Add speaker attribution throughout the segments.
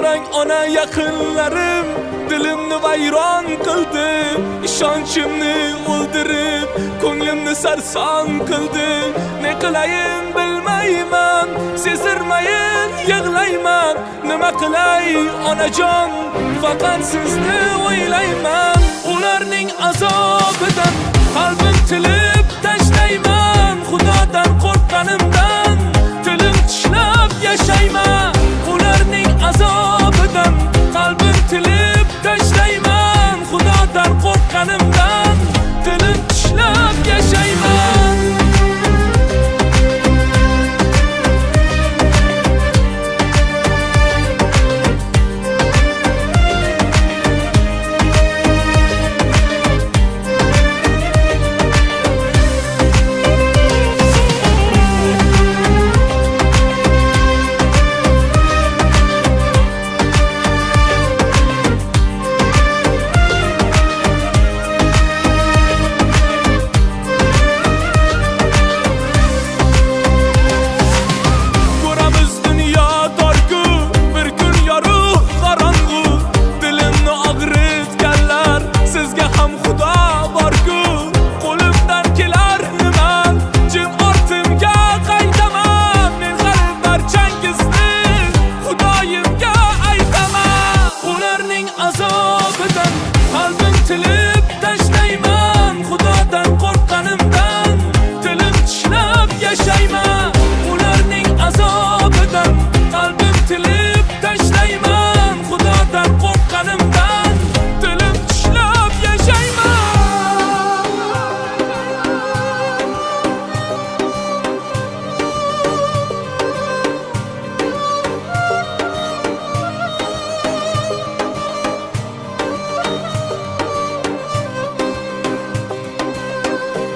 Speaker 1: Qarang ona yaqinlarim dilimni vayron qildi, ishonchimni o'ldirib ko'nglimni sarson qildi. Ne qilayin bilmayman, sezirmayin yig'layman. Nima qilay onajon, faqat sizni o'ylayman. Ularning azobidan qalbim tilib tashlayman. Xudodan qo'rqqanimdan tilim tishlab yashayman. Ularning azobidan qalbim tilib tashlayman. Xudodan qo'rqqanimdan tilim tishlab yashayman.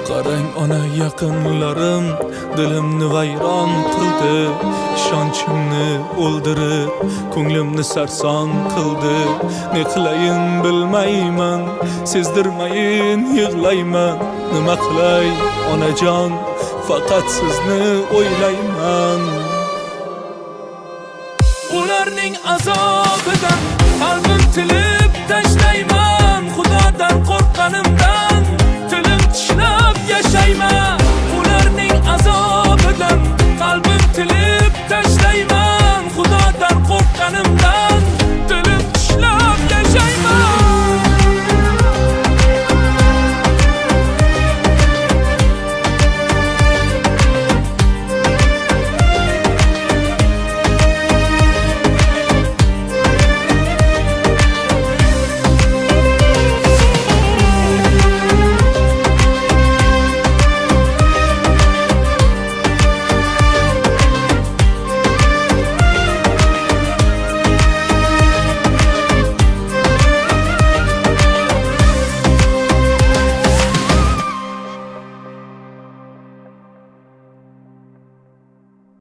Speaker 1: Qarang ona yaqinlarim dilimni vayron qildi, ishonchimni o'ldirib ko'nglimni sarson qildi. Ne qilayin bilmayman, sezdirmayin yig'layman. Nima qilay onajon, faqat sizni o'ylayman. Ularning azob